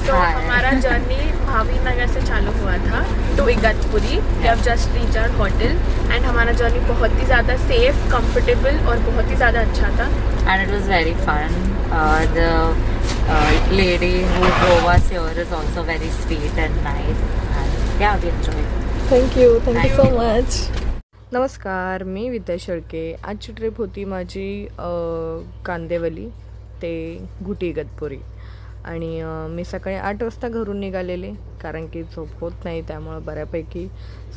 तो हमारा जर्नी भावी नगर से चालू हुआ था to Igatpuri. We have just reach our hotel and हमारा जर्नी बहुत ही ज़्यादा सेफ, कंफर्टेबल और बहुत ही ज़्यादा अच्छा था। And it was very fun. The lady who drove us here is also very sweet and nice. And yeah, we enjoyed. Thank you so much. नमस्कार, मी विद्या शेळके. आजची ट्रिप होती माझी कांदिवली ते घुटी इगतपुरी आणि मी सकाळी 8 वाजता घरून निघालेले, कारण की झोप होत नाही, त्यामुळं बऱ्यापैकी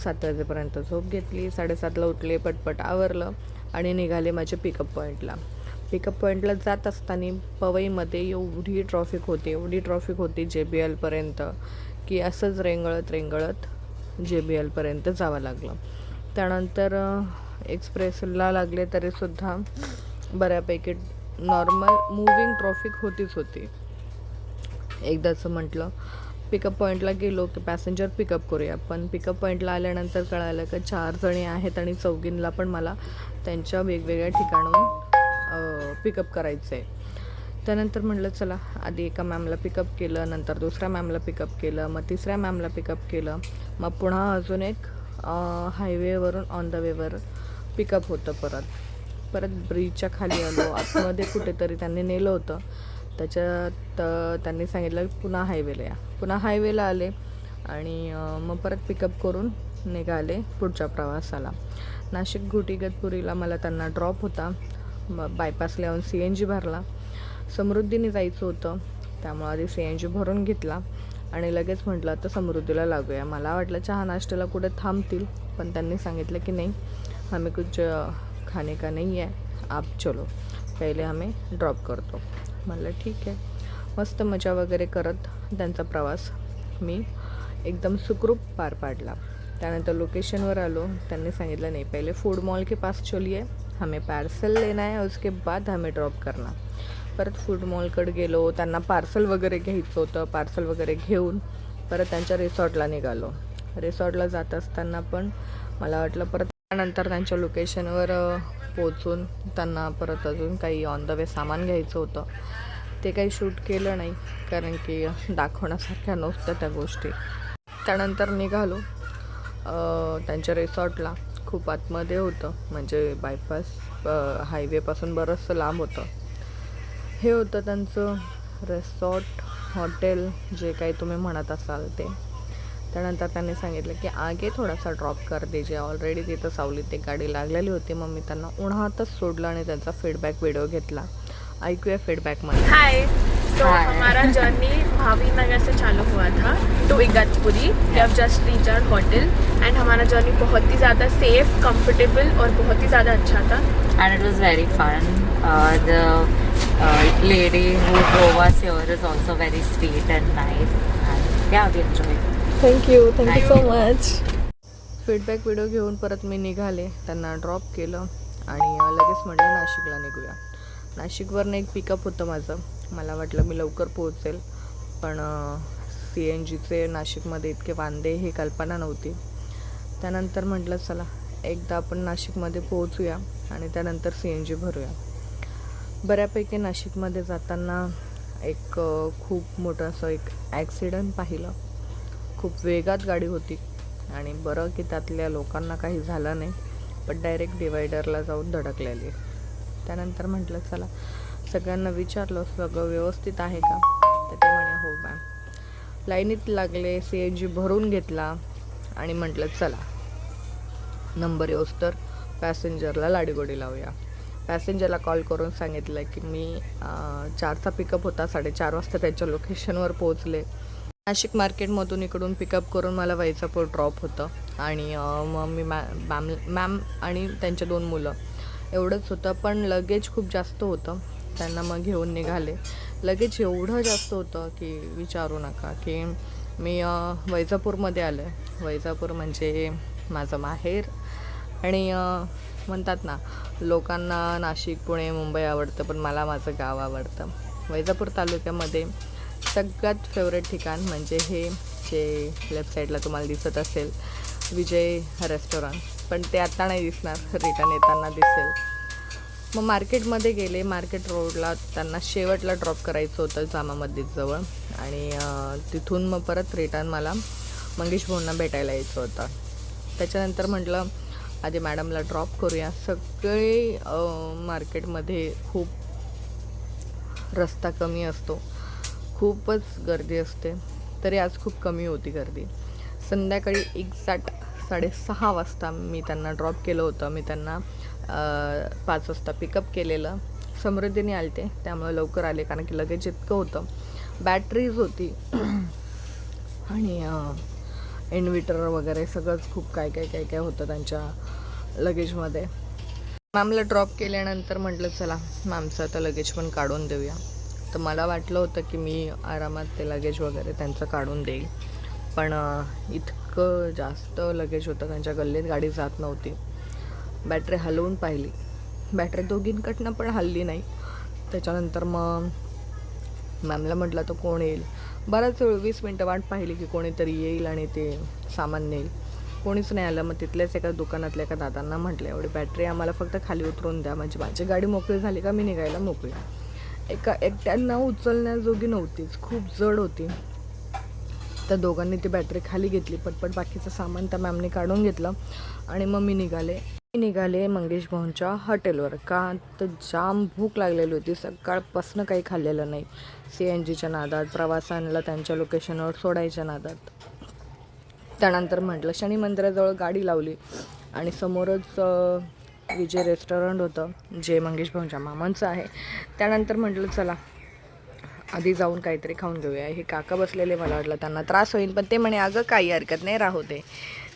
7 वाजेपर्यंत झोप घेतली. 7:30ला उठले, पटपट आवरलं आणि निघाले माझ्या पिकअप पॉईंटला. पिकअप पॉईंटला जात असताना पवईमध्ये एवढी ट्रॉफिक होती JBLपर्यंत, की असंच रेंगळत JBLपर्यंत जावं लागलं. त्यानंतर एक्सप्रेसला लागले तरीसुद्धा बऱ्यापैकी नॉर्मल मूविंग ट्रॉफिक होती. एकदाचं म्हटलं पिकअप पॉईंटला गेलो की पॅसेंजर पिकअप करूया, पण पिकअप पॉईंटला आल्यानंतर कळालं की 4 जणी आहेत आणि चौघींना पण मला त्यांच्या वेगवेगळ्या ठिकाणाहून पिकअप करायचं आहे. त्यानंतर म्हटलं चला, आधी एका मॅमला पिकअप केलं, नंतर दुसऱ्या मॅमला पिकअप केलं, मग तिसऱ्या मॅमला पिकअप केलं, मग पुन्हा अजून एक हायवेवरून ऑन द वेवर पिकअप होतं. परत ब्रिजच्या खाली आलो, आतमध्ये कुठेतरी त्यांनी नेलं होतं. त्याच्यात त्यांनी सांगितलं पुन्हा हायवेला आले आणि मग परत पिकअप करून निघाले पुढच्या प्रवासाला. नाशिक घुटी इगतपुरीला मला त्यांना ड्रॉप होता. मग बायपासला येऊन CNG भरला. समृद्धीने जायचं होतं, त्यामुळे आधी CNG भरून घेतला आणि लगेच म्हटलं तर समृद्धीला लागूया. मला वाटलं चहा नाश्त्याला कुठे थांबतील, पण त्यांनी सांगितलं की नाही, हमें कुछ खाने का नहीं है, आप चलो, पहिले हमें ड्रॉप करतो. म्हटलं ठीक आहे. मस्त मजा वगैरे करत त्यांचा प्रवास मी एकदम सुखरूप पार पाडला. त्यानंतर लोकेशनवर आलो. त्यांनी सांगितलं नाही, पहिले फूड मॉल के पास चलिए, हमें पार्सल लेना है, उसके बाद हमें ड्रॉप करना. परत फूड मॉलकडे गेलो. त्यांना पार्सल वगैरे घ्यायचं होतं. पार्सल वगैरे घेऊन परत त्यांच्या रिसॉर्टला निघालो. रिसॉर्टला जात असताना पण मला वाटलं परत त्यानंतर त्यांच्या लोकेशनवर पोचून त्यांना परत अजून काही ऑन द वे सामान घ्यायचं होतं. ते काही शूट केलं नाही, कारण की दाखवण्यासारख्या नव्हत्या त्या गोष्टी. त्यानंतर निघालो त्यांच्या रिसॉर्टला. खूप आतमध्ये होतं, म्हणजे बायपास हायवेपासून बरंचसं लांब होतं. हे होतं त्यांचं रिसॉर्ट, हॉटेल, जे काही तुम्ही म्हणत असाल ते. त्यानंतर त्यांनी सांगितलं की आगे थोडासा ड्रॉप कर दीजिए. ऑलरेडी तिथं सावलीत एक गाडी लागलेली होती. मग मी त्यांना उन्हातच सोडलं आणि त्यांचा फीडबॅक व्हिडिओ घेतला. ऐकूया फीडबॅकमध्ये. हाय, तो हमारा जर्नी भावी नगर से चालू हुआ था to Igatpuri. We have just reach our hotel and हमारा जर्नी बहुत ही ज़्यादा सेफ, कंफर्टेबल और बहुत ही ज़्यादा अच्छा था. And it was very fun. The lady who drove us here is also very sweet and nice. And yeah, we enjoyed. Thank you so much. Feedback video घेऊन परत मी निघाले. त्यांना ड्रॉप केलं आणि लगेच म्हटलं नाशिकला निघूया. नाशिकवरनं एक पिकअप होतं माझं. मला वाटलं मी लवकर पोहोचेल, पण CNGचे नाशिकमध्ये इतके वांदे ही कल्पना नव्हती. त्यानंतर म्हटलं चला, एकदा आपण नाशिकमध्ये पोहोचूया आणि त्यानंतर CNG भरूया. बऱ्यापैकी नाशिकमध्ये जाताना एक खूप मोठं असं एक ॲक्सिडंट पाहिलं. खूप वेगात गाडी होती आणि बरं की त्यातल्या लोकांना काही झालं नाही, पण डायरेक्ट डिवायडरला जाऊन धडकलेली. त्यानंतर म्हटलं चला, सगळ्यांना विचारलं सगळं व्यवस्थित आहे का, तर ते म्हणे हो मॅम. लाईनीत लागले, CNG भरून घेतला आणि म्हटलं चला, नंबर येऊस तर पॅसेंजरला लाडीगोडी लावूया. पॅसेंजरला कॉल करून सांगितलं की मी 4चा पिकअप होता, 4:30 वाजता त्याच्या लोकेशनवर पोहोचले. नाशिक मार्केटमधून इकडून पिकअप करून मला वैजापूर ड्रॉप होतं आणि मग मी मॅम आणि त्यांच्या 2 मुलं एवढंच होतं. पण लगेज खूप जास्त होतं, त्यांना मग घेऊन निघाले. लगेज एवढं जास्त होतं की विचारू नका. की मी वैजापूरमध्ये आलं आहे. वैजापूर म्हणजे माझं माहेर आणि म्हणतात ना, लोकांना नाशिक, पुणे, मुंबई आवडतं, पण मला माझं गाव आवडतं. वैजापूर तालुक्यामध्ये सगळ्यात फेवरेट ठिकाण म्हणजे हे जे लेफ्ट साईडला तुम्हाला दिसत असेल, विजय रेस्टॉरंट. पण ते आता नाही दिसणार, रिटर्न येताना दिसेल. मग मार्केटमध्ये गेले. मार्केट रोडला त्यांना शेवटला ड्रॉप करायचं होतं जामा मस्जिदजवळ आणि तिथून मग परत रिटर्न मला मंगेश भाऊंना भेटायला यायचं होतं. त्याच्यानंतर म्हटलं आधी मॅडमला ड्रॉप करूया. सगळे मार्केटमध्ये खूप रस्ता कमी असतो, खूपच गर्दी असते, तरी आज खूप कमी होती गर्दी. संध्याकाळी एक्झॅक्ट 6:30 वाजता मी त्यांना ड्रॉप केलं होतं. मी त्यांना 5 वाजता पिकअप केलेलं. समृद्धीने आलते त्यामुळे लवकर आले, कारण की लगेच इतकं होतं. बॅटरीज होती आणि इन्व्हर्टर वगैरे सगळंच खूप काय होतं त्यांच्या लगेजमध्ये. मॅमला ड्रॉप केल्यानंतर म्हटलं चला मॅमचं आता लगेज पण काढून देऊया. तर मला वाटलं होतं की मी आरामात ते लगेज वगैरे त्यांचं काढून देईल, पण इतकं जास्त लगेज होतं, त्यांच्या गल्लीत गाडी जात नव्हती. बॅटरी हलवून पाहिली, बॅटरी दोघींकडनं पण हलली नाही. त्याच्यानंतर मग मॅमला म्हटलं तर कोण येईल. बराच वेळ 20 मिनटं वाट पाहिली की कोणीतरी येईल आणि ते सामान नेईल. कोणीच नाही आलं. मग तिथल्याच एका दुकानातल्या एका दादांना म्हटलं एवढी बॅटरी आम्हाला फक्त खाली उतरून द्या, म्हणजे माझी गाडी मोकळी झाली का मी निघायला मोकळी. एकट्यांना उचलण्याजोगी नव्हतीच, खूप जड होती. त्या दोघांनी ती बॅटरी खाली घेतली, पटपट बाकीचं सामान त्या मॅमने काढून घेतलं आणि मग मी निघाले मंगेश भाऊंच्या हॉटेलवर. का तर जाम भूक लागलेली होती, सकाळपासून काही खाल्लेलं नाही. CNGच्या नादात, प्रवासांना त्यांच्या लोकेशनवर सोडायच्या नादात. त्यानंतर म्हटलं शनी मंदिराजवळ गाडी लावली आणि समोरच विजय रेस्टॉरंट होतं, जे मंगेश भाऊंच्या मामांचं आहे. त्यानंतर म्हटलं चला आधी जाऊन काहीतरी खाऊन घेऊया. हे काका बसलेले, मला वाटलं त्यांना त्रास होईल, पण ते म्हणे अगं काही हरकत नाही, राहू दे.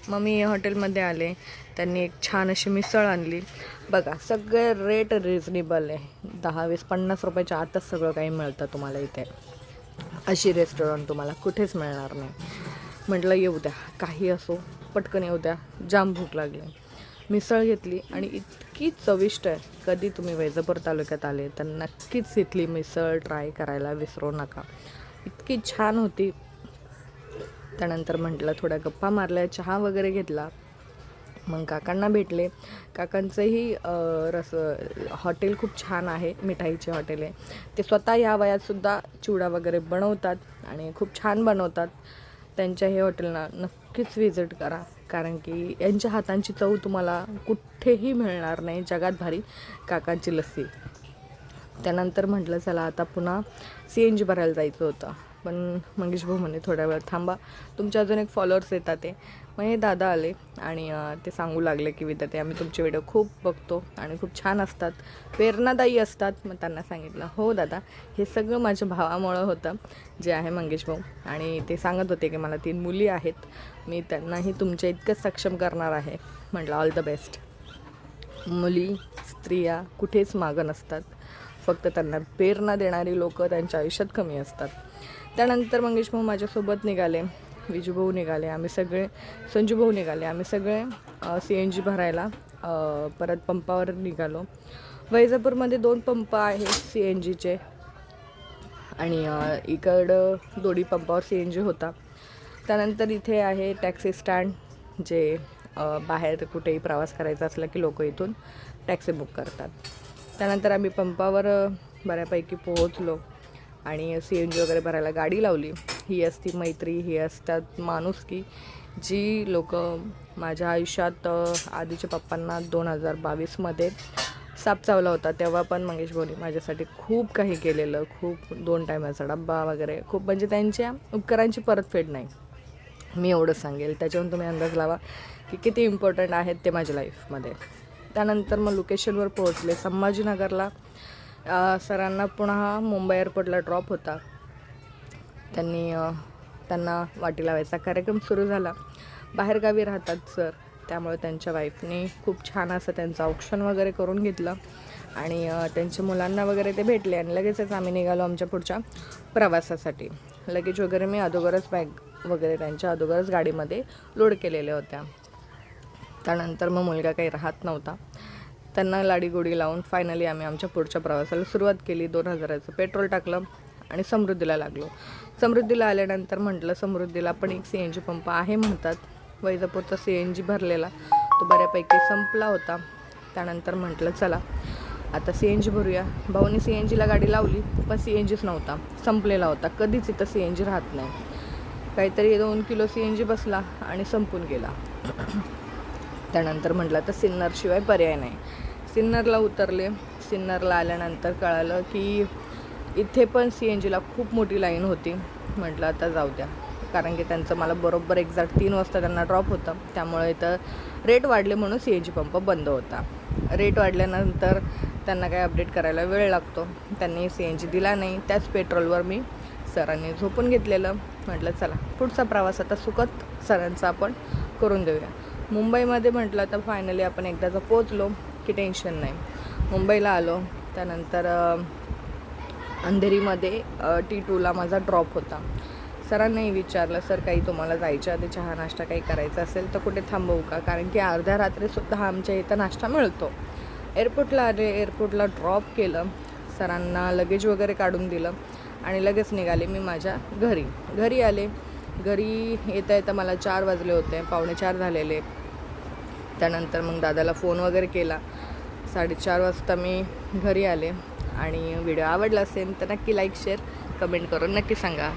मग मी हॉटेलमध्ये आले. त्यांनी एक छान अशी मिसळ आणली. बघा सगळे रेट रिजनेबल आहे, 10, 20, 50 रुपयाच्या आतच सगळं काही मिळतं तुम्हाला इथे. अशी रेस्टॉरंट तुम्हाला कुठेच मिळणार नाही. म्हटलं येऊ द्या, काही असो, पटकन येऊ द्या, जाम भूक लागली. मिसळ घेतली आणि इतकी चविष्ट आहे. कधी तुम्ही वैजापूर तालुक्यात आले तर नक्कीच इथली मिसळ ट्राय करायला विसरू नका, इतकी छान होती. त्यानंतर म्हटलं थोड्या गप्पा मारल्या, चहा वगैरे घेतला. मग काकांना भेटले. काकांचंही हॉटेल खूप छान आहे, मिठाईचे हॉटेल आहे. ते स्वतः ह्या वयातसुद्धा चिवडा वगैरे बनवतात आणि खूप छान बनवतात. त्यांच्या हे हॉटेलला नक्कीच व्हिजिट करा, कारण की यांच्या हातांची चव तुम्हाला कुठेही मिळणार नाही. जगात भारी काकांची लस्सी. त्यानंतर म्हटलं चला आता पुन्हा CNG भरायला जायचं होतं, पण मंगेश भाऊ म्हणे थोड्या वेळ थांबा, तुमचे अजून एक फॉलोअर्स येतात ते. मग हे दादा आले आणि ते सांगू लागले की विद्यार्थी आम्ही तुमचे व्हिडिओ खूप बघतो आणि खूप छान असतात, प्रेरणादायी असतात. मग त्यांना सांगितलं हो दादा, हे सगळं माझ्या भावामुळं होतं, जे आहे मंगेश भाऊ. आणि ते सांगत होते की मला 3 मुली आहेत, मी त्यांनाही तुमच्या इतकंच सक्षम करणार आहे. म्हटलं ऑल द बेस्ट. मुली स्त्रिया कुठेच मागं नसतात, फक्त त्यांना प्रेरणा देणारी लोक त्यांच्या आयुष्यात कमी असतात. त्यानंतर मंगेश भाऊ माझ्यासोबत निघाले, विजूभाऊ निघाले, आम्ही सगळे, संजूभाऊ निघाले. आम्ही सगळे CNG भरायला परत पंपावर निघालो. वैजापूरमध्ये 2 पंप आहे CNGचे आणि इकडं दोडी पंपावर CNG होता. त्यानंतर इथे आहे टॅक्सी स्टँड, जे बाहेर कुठेही प्रवास करायचा असला की लोक इथून टॅक्सी बुक करतात. त्यानंतर आम्ही पंपावर बऱ्यापैकी पोहोचलो आणि CNG वगैरे भरायला गाडी लावली. ही असती मैत्री, ही असतात माणुसकी, जी लोक माझ्या आयुष्यात आधीच्या पप्पांना 2022मध्ये साप चावला होता, तेव्हा पण मंगेश भाऊनी माझ्यासाठी खूप काही केलेलं, खूप 2 टायमाचा डब्बा वगैरे, खूप म्हणजे त्यांच्या उपकारांची परतफेड नाही, मी एवढं सांगेल. त्याच्यावरून तुम्ही अंदाज लावा की किती इम्पॉर्टंट आहेत ते माझ्या लाईफमध्ये. त्यानंतर मग लोकेशनवर पोहोचले संभाजीनगरला. सरांना पुन्हा मुंबई एअरपोर्टला ड्रॉप होता. त्यांना वाटी लावायचा कार्यक्रम सुरू झाला. बाहेरगावी राहतात सर, त्यामुळे त्यांच्या वाईफने खूप छान असं त्यांचं औक्षण वगैरे करून घेतलं आणि त्यांच्या मुलांना वगैरे ते भेटले आणि लगेचच आम्ही निघालो आमच्या पुढच्या प्रवासासाठी. लगेच वगैरे मी अगोदरच बॅग वगैरे त्यांच्या अगोदरच गाडीमध्ये लोड केलेल्या होत्या. त्यानंतर मग मुलगा काही राहत नव्हता, त्यांना लाडीगोडी लावून फायनली आम्ही आमच्या पुढच्या प्रवासाला सुरुवात केली. 2000चं पेट्रोल टाकलं आणि समृद्धीला लागलो. समृद्धीला आल्यानंतर म्हटलं समृद्धीला पण एक CNG पंप आहे म्हणतात. वैजापूरचा CNG भरलेला तो बऱ्यापैकी संपला होता. त्यानंतर म्हटलं चला आता CNG भरूया. भाऊने CNGला गाडी लावली, पण CNGच नव्हता, संपलेला होता. कधीच इथं CNG राहत नाही. काहीतरी 2 किलो CNG बसला आणि संपून गेला. त्यानंतर म्हटलं तर सिन्नरशिवाय पर्याय नाही. सिन्नरला उतरले. सिन्नरला आल्यानंतर कळालं की इथे पण CNGला खूप मोठी लाईन होती. म्हटलं आता जाऊ द्या, कारण की त्यांचं मला बरोबर एक्झॅक्ट 3 वाजता त्यांना ड्रॉप होतं. त्यामुळे इथं रेट वाढले म्हणून CNG पंप बंद होता. रेट वाढल्यानंतर त्यांना काय अपडेट करायला वेळ लागतो. त्यांनी CNG दिला नाही. त्याच पेट्रोलवर मी सरांनी झोपून घेतलेलं. म्हटलं चला पुढचा प्रवास आता सुखद सरांचा आपण करून देऊया. मुंबईमध्ये म्हटलं तर फायनली आपण एकदाचं पोचलो की टेन्शन नाही. मुंबईला आलो. त्यानंतर अंधेरीमध्ये T2ला माझा ड्रॉप होता. सरांनाही विचारलं, सर काही तुम्हाला जायच्या आधी चहा नाश्ता काही करायचा असेल तर कुठे थांबवू का, कारण की अर्ध्या रात्रीसुद्धा आमच्या इथं नाश्ता मिळतो. एअरपोर्टला आले. एअरपोर्टला ड्रॉप केलं. सरांना लगेज वगैरे काढून दिलं आणि लगेच निघाले मी माझ्या घरी आले. घरी येता येता मला 4 वाजले होते, 3:45 झालेले. त्यानंतर मग दादाला फोन वगैरे केला. 4:30 वाजता मी घरी आले. आणि व्हिडिओ आवडला असेल तर नक्की लाईक शेअर कमेंट करून नक्की सांगा.